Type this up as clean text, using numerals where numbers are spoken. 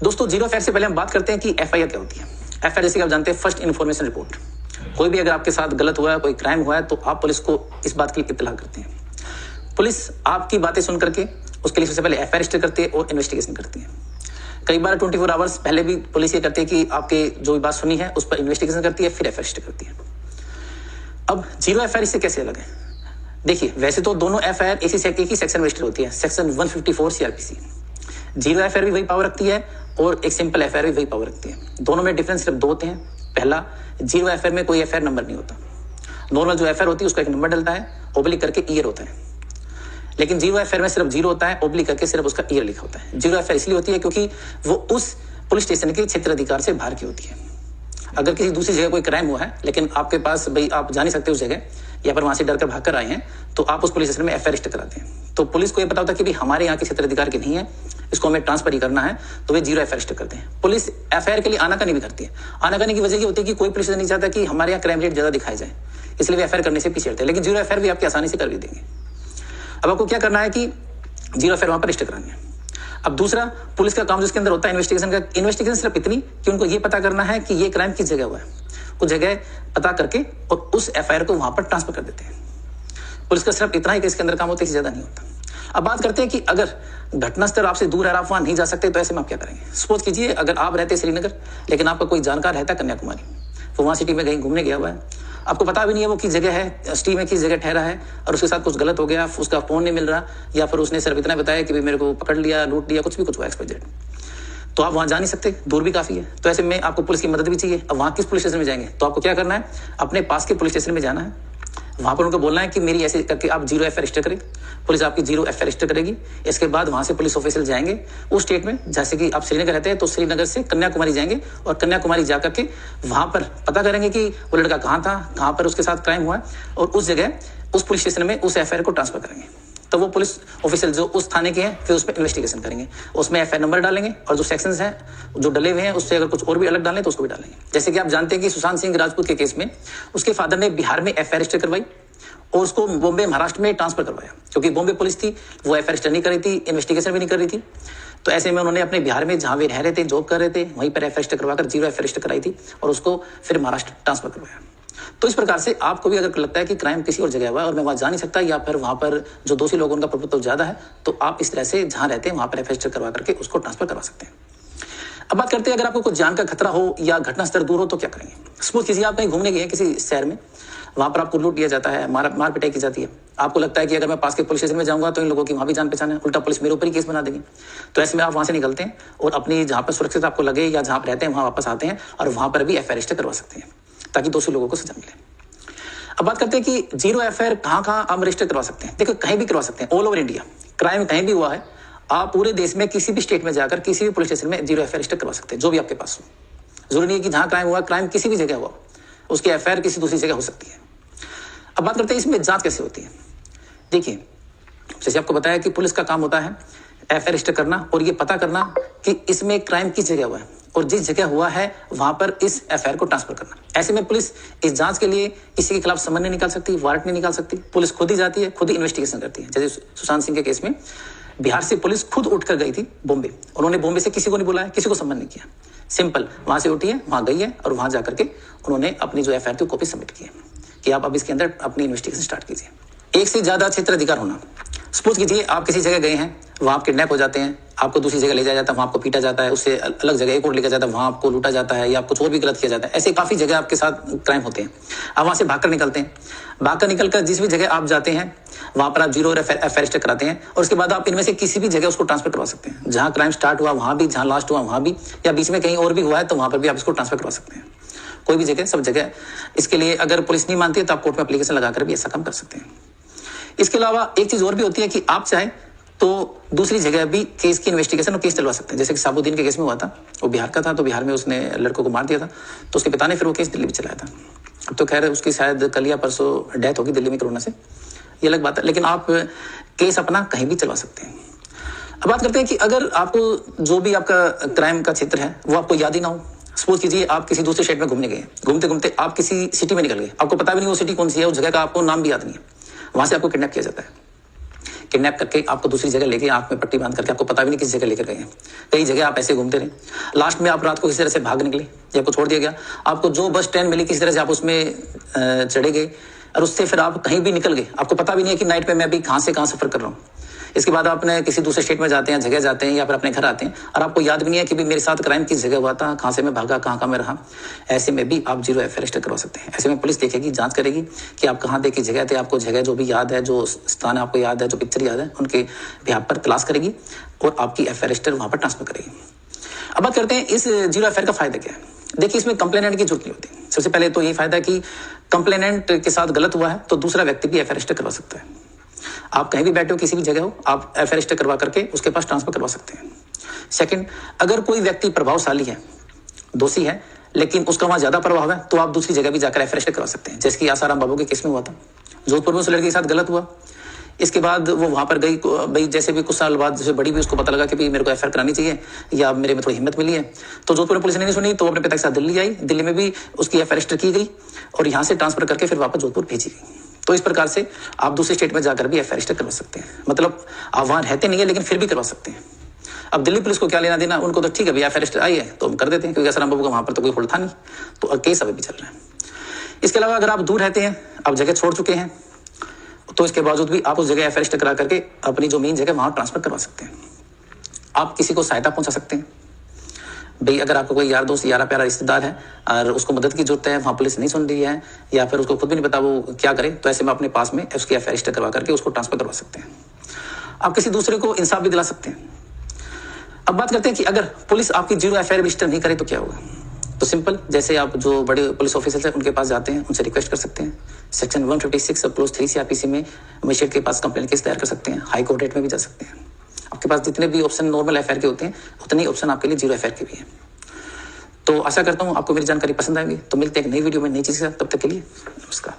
दोस्तों, zero FIR से पहले हम बात करते हैं कि एफआईआर क्या होती है। एफआईआर जैसे कि आप जानते हैं, फर्स्ट इन्फॉर्मेशन रिपोर्ट। कोई भी अगर आपके साथ गलत हुआ है, कोई क्राइम हुआ है, तो आप पुलिस को इस बात की इत्तला करते हैं। पुलिस आपकी बातें सुन करके उसके लिए सबसे पहले एफआईआर रजिस्टर करती है और इन्वेस्टिगेशन करती है। कई बार 24 आवर्स पहले भी पुलिस ये करती है कि आपके जो भी बात सुनी है उस पर इन्वेस्टिगेशन करती है, फिर एफआईआर रजिस्टर करती है। अब जीरो एफआईआर इससे कैसे अलग है? देखिए, वैसे तो दोनों एफआईआर एक ही सेक्शन में रजिस्टर होती है, सेक्शन 154 सीआरपीसी। जीरो एफआईआर भी वही पावर रखती है और एक सिंपल एफआईआर भी वही पावर रखती है। दोनों में डिफरेंस सिर्फ दो होते हैं। पहला, जीरो एफआईआर में कोई एफआईआर नंबर नहीं होता। नॉर्मल जो एफआईआर होती है उसका एक नंबर डलता है, ओब्लिक करके ईयर होता है। लेकिन जीरो एफआईआर में सिर्फ जीरो होता है, ओब्लिक करके सिर्फ उसका ईयर लिखा होता है। जीरो एफआईआर इसलिए होती है क्योंकि वो उस पुलिस स्टेशन के क्षेत्र अधिकार से बाहर की होती है। अगर किसी दूसरी जगह कोई क्राइम हुआ है लेकिन आपके पास भाई आप जा नहीं सकते उस जगह, या फिर वहां से डर कर भाग कर आए हैं, तो आप उस पुलिस स्टेशन में एफआईआर रजिस्टर कराते हैं। तो पुलिस को यह पता होता है कि भाई हमारे यहाँ के क्षेत्र अधिकार की नहीं है, इसको हमें ट्रांसफर ही करना है, तो वे जीरो एफआईआर रजिस्टर करते हैं। पुलिस एफआईआर के लिए आनाकानी भी करती है। आनाकानी की वजह ये होती है कि कोई पुलिस नहीं चाहता कि हमारे यहाँ क्राइम रेट ज्यादा दिखाई जाए, इसलिए वे एफआईआर करने से पीछे हटते हैं। लेकिन जीरो एफआईआर भी आपकी आसानी से कर भी देंगे। अब आपको क्या करना है कि जीरो एफआईआर वहां पर रजिस्टर करानी है। अब दूसरा, पुलिस का काम जिसके अंदर होता है इन्वेस्टिगेशन का। इन्वेस्टिगेशन सिर्फ इतनी कि उनको ये पता करना है कि ये क्राइम किस जगह हुआ है, उस जगह पता करके और उस एफआईआर को वहां पर ट्रांसफर कर देते हैं। पुलिस का सिर्फ इतना ही कि इसके अंदर काम होता है, इससे ज्यादा नहीं होता। अब बात करते हैं कि अगर घटनास्थल आपसे दूर है, आप वहां नहीं जा सकते, तो ऐसे में आप क्या करेंगे? सपोज कीजिए अगर आप रहते श्रीनगर लेकिन आपका कोई जानकार रहता है कन्याकुमारी, वो वहां सिटी में कहीं घूमने गया हुआ है, आपको पता भी नहीं है वो किस जगह है, सिटी में किस जगह ठहरा है, और उसके साथ कुछ गलत हो गया, उसका फोन नहीं मिल रहा, या फिर उसने सिर्फ इतना बताया कि भाई मेरे को पकड़ लिया, लूट लिया, कुछ हुआ XYZ, तो आप वहां जा नहीं सकते, दूर भी काफी है। तो ऐसे में आपको पुलिस की मदद भी चाहिए। अब वहां किस पुलिस स्टेशन में जाएंगे? तो आपको क्या करना है, अपने पास के पुलिस स्टेशन में जाना है, वहां पर उनको बोलना है कि मेरी ऐसे करके आप जीरो एफआईआर रजिस्टर करें। पुलिस आपकी जीरो एफआईआर रजिस्टर करेगी। इसके बाद वहां से पुलिस ऑफिसर जाएंगे उस स्टेट में, जैसे कि आप श्रीनगर रहते हैं तो श्रीनगर से कन्याकुमारी जाएंगे, और कन्याकुमारी जाकर के वहां पर पता करेंगे कि वो लड़का कहाँ था, कहाँ पर उसके साथ क्राइम हुआ है, और उस जगह उस पुलिस स्टेशन में उस एफआईआर को ट्रांसफर करेंगे। तो वो पुलिस ऑफिसर जो उस थाने के हैं फिर उसमें इन्वेस्टिगेशन करेंगे, उसमें एफआईआर नंबर डालेंगे, और जो सेक्शंस हैं जो डले हुए हैं उससे अगर कुछ और भी अलग डालें तो उसको भी डालेंगे। जैसे कि आप जानते हैं कि सुशांत सिंह राजपूत के केस में उसके फादर ने बिहार में एफआईआर रजिस्टर करवाई और उसको बॉम्बे महाराष्ट्र में ट्रांसफर करवाया, क्योंकि बॉम्बे पुलिस थी वो एफआईआर रजिस्टर नहीं कर रही थी, इन्वेस्टिगेशन भी नहीं कर रही थी। तो ऐसे में उन्होंने अपने बिहार में जहां वे रह रहे थे, जॉब कर रहे थे, वहीं पर एफआईआर रजिस्टर करवाकर जीरो एफआईआर रजिस्टर कराई थी और उसको फिर महाराष्ट्र ट्रांसफर करवाया। तो इस प्रकार से आपको भी अगर लगता है कि क्राइम किसी और जगह हुआ है और मैं वहां जा नहीं सकता, या फिर वहां पर जो दोषी लोगों उनका प्रभुत्व ज्यादा है, तो आप इस तरह से जहां रहते हैं वहां पर एफआईआर रजिस्टर करवा करके उसको ट्रांसफर करवा सकते हैं। अब बात करते हैं अगर आपको कुछ जान का खतरा हो या घटनास्थल दूर हो तो क्या करेंगे? सपोज कीजिए आप कहीं घूमने गए किसी शहर में, वहां पर आपको लूट लिया जाता है, मार पिटाई की जाती है। आपको लगता है कि अगर मैं पास के पुलिस स्टेशन में जाऊंगा तो इन लोगों की वहां भी जान पहचान है, उल्टा पुलिस मेरे ऊपर ही केस बना देगी। तो ऐसे में आप वहां से निकलते हैं और अपनी जहां पर सुरक्षित आपको लगे या जहां पर रहते हैं वहां वापस आते हैं, और वहां पर भी एफआईआर रजिस्टर करवा सकते हैं ताकि दोषी लोगों को सजा मिले। अब बात करते हैं कि जीरो एफआईआर कहां आप रजिस्टर करवा सकते हैं। देखो, कहीं भी करवा सकते हैं, ऑल ओवर इंडिया क्राइम कहीं भी हुआ है, आप पूरे देश में किसी भी स्टेट में जाकर किसी भी पुलिस स्टेशन में जीरो एफआईआर रजिस्टर करवा सकते हैं, जो भी आपके पास हो। जरूरी नहीं है कि जहां क्राइम हुआ, क्राइम किसी भी जगह हुआ उसकी एफआईआर किसी दूसरी जगह हो सकती है। अब बात करते हैं इसमें जांच कैसे होती है। देखिए, जैसे आपको बताया कि पुलिस का काम होता है एफआईआर रजिस्टर करना और ये पता करना कि इसमें क्राइम किस जगह हुआ है, और जिस जगह हुआ है वहां पर इस एफआईआर को ट्रांसफर करना। ऐसे में पुलिस इस जांच के लिए किसी के खिलाफ समन नहीं निकाल सकती, वारंट नहीं निकाल सकती, पुलिस खुद ही जाती है, खुद ही इन्वेस्टिगेशन करती है। जैसे सुशांत सिंह के केस में बिहार से पुलिस खुद उठकर गई थी बॉम्बे, उन्होंने बॉम्बे से किसी को नहीं बुलाया, किसी को समन नहीं किया, सिंपल वहां से उठी है, वहां गई है, और वहां जाकर के उन्होंने अपनी जो एफआईआर थी कॉपी सबमिट की है कि आप अब इसके अंदर अपनी इन्वेस्टिगेशन स्टार्ट कीजिए। एक से ज्यादा क्षेत्र अधिकार होना। सपोज कीजिए आप किसी जगह गए हैं, वहां आप किडनैप हो जाते हैं, आपको दूसरी जगह ले जाया जाता है, वहां आपको पीटा जाता है, उससे अलग जगह एक और लेकर जाता है, वहां आपको लूटा जाता है या कुछ और भी गलत किया जाता है। ऐसे काफी जगह आपके साथ क्राइम होते हैं। आप वहां से भागकर निकलते हैं, भागकर निकलकर जिस भी जगह आप जाते हैं वहां पर आप जीरो एफआईआर रजिस्टर कराते हैं, और उसके बाद आप इनमें से किसी भी जगह उसको ट्रांसफर करवा सकते हैं। जहां क्राइम स्टार्ट हुआ वहां भी, जहां लास्ट हुआ वहां भी, या बीच में कहीं और भी हुआ है तो वहां पर भी आप इसको ट्रांसफर करवा सकते हैं। कोई भी जगह, सब जगह। इसके लिए अगर पुलिस नहीं मानती है तो आप कोर्ट में एप्लीकेशन लगाकर भी ऐसा काम कर सकते हैं। इसके अलावा एक चीज और भी होती है कि आप चाहें तो दूसरी जगह भी केस की इन्वेस्टिगेशन और केस चलवा सकते हैं। जैसे कि साबुद्दीन के केस में हुआ था, वो बिहार का था, तो बिहार में उसने लड़कों को मार दिया था, तो उसके पिता ने फिर वो केस दिल्ली में चलाया था। अब तो खैर उसकी शायद कल या परसों डेथ होगी दिल्ली में कोरोना से, ये अलग बात है, लेकिन आप केस अपना कहीं भी चलवा सकते हैं। अब बात करते हैं कि अगर आपको जो भी आपका क्राइम का क्षेत्र है वो आपको याद ही ना हो। सपोज कीजिए आप किसी दूसरे स्टेट में घूमने गए, घूमते घूमते आप किसी सिटी में निकल गए, आपको पता भी नहीं वो सिटी कौन सी है, उस जगह का आपको नाम भी याद नहीं है, वहां से आपको किडनैप किया जाता है। किडनैप करके आपको दूसरी जगह लेके आंख में पट्टी बांध करके आपको पता भी नहीं किस जगह लेकर गए हैं। कई जगह आप ऐसे घूमते रहे, लास्ट में आप रात को किसी तरह से भाग निकले, आपको छोड़ दिया गया, आपको जो बस ट्रेन मिली किसी तरह से आप उसमें चढ़े गए और उससे फिर आप कहीं भी निकल गए, आपको पता भी नहीं है कि नाइट पे मैं अभी कहाँ से कहाँ सफर कर रहा हूँ। इसके बाद आपने किसी दूसरे स्टेट में जाते हैं, जगह जाते हैं या फिर अपने घर आते हैं और आपको याद भी नहीं है कि भी मेरे साथ क्राइम किस जगह हुआ था, कहाँ से मैं भागा, कहाँ मैं रहा। ऐसे में भी आप 0 FI रजिस्टर करवा सकते हैं। ऐसे में पुलिस देखेगी, जांच करेगी कि आप कहाँ थे, किस जगह थे, आपको जगह जो भी याद है, जो स्थान आपको याद है, जो पिक्चर याद है, उनके बिहाफ पर तलाश करेगी और आपकी FI रजिस्टर वहाँ पर ट्रांसफर करेगी। अब बात करते हैं इस 0 FI का फायदा क्या है। देखिए, इसमें कंप्लेनेंट की जरूरत नहीं होती। सबसे पहले तो यही फायदा है कि कंप्लेनेंट के साथ गलत हुआ है तो दूसरा व्यक्ति भी FI रजिस्टर करवा सकता है। आप कहीं भी बैठे हो, किसी भी जगह हो, आप FI रजिस्टर करवा करके उसके पास ट्रांसफर करवा सकते हैं। सेकंड, अगर कोई व्यक्ति प्रभावशाली है, दोषी है, लेकिन उसका वहां ज्यादा प्रभाव है तो आप दूसरी जगह भी जाकर FI रजिस्टर करवा सकते हैं। जैसे कि आसाराम बाबू के केस में हुआ था, जोधपुर में उस लड़के के साथ गलत हुआ, इसके बाद वो वहां पर गई भाई, जैसे भी कुछ साल बाद जैसे बड़ी भी उसको पता लगा कि भाई मेरे को FIR करानी चाहिए या मेरे में थोड़ी हिम्मत मिली है, तो जोधपुर पुलिस ने नहीं सुनी तो अपने पिता के साथ दिल्ली आई। दिल्ली में भी उसकी FIR रजिस्टर की गई और यहाँ से ट्रांसफर करके फिर वापस जोधपुर भेजी गई। तो इस प्रकार से आप दूसरे स्टेट में जाकर भी FIR रजिस्टर करवा सकते हैं। मतलब आप वहां रहते नहीं है लेकिन फिर भी करवा सकते हैं। अब दिल्ली पुलिस को क्या लेना देना, उनको तो ठीक है भैया FIR रजिस्टर आई है तो हम कर देते हैं, क्योंकि आसाराम बाबू का वहां पर तो कोई होल्ड था नहीं, तो केस अभी भी चल रहा है। इसके अलावा अगर आप दूर रहते हैं, आप जगह छोड़ चुके हैं, तो इसके बावजूद भी आप उस जगह FIR रजिस्टर करा करके अपनी जो मेन जगह वहां ट्रांसफर करवा सकते हैं। आप किसी को सहायता पहुंचा सकते हैं भाई, अगर आपका कोई यार दोस्त, यारा प्यारा रिश्तेदार है और उसको मदद की जरूरत है, वहां पुलिस नहीं सुन रही है या फिर उसको खुद भी नहीं पता वो क्या करे, तो ऐसे में अपने पास में उसकी FIR रजिस्टर करवा करके उसको ट्रांसफर करवा सकते हैं। आप किसी दूसरे को इंसाफ भी दिला सकते हैं। अब बात करते हैं कि अगर पुलिस आपकी 0 FIR रजिस्टर नहीं करे तो क्या होगा। तो सिंपल, जैसे आप जो बड़े पुलिस ऑफिसर्स हैं उनके पास जाते हैं, उनसे रिक्वेस्ट कर सकते हैं। सेक्शन 156 सब क्लोज 3 CRPC में मजिस्ट्रेट के पास कंप्लेंट केस तैयार कर सकते हैं। हाई कोर्ट रेट में भी जा सकते हैं। आपके पास जितने भी ऑप्शन नॉर्मल FIR के होते हैं उतने ही ऑप्शन आपके लिए 0 FIR के भी हैं। तो आशा करता हूँ आपको मेरी जानकारी पसंद आएगी। तो मिलते हैं एक नई वीडियो में नई चीज़ के साथ, तब तक के लिए नमस्कार।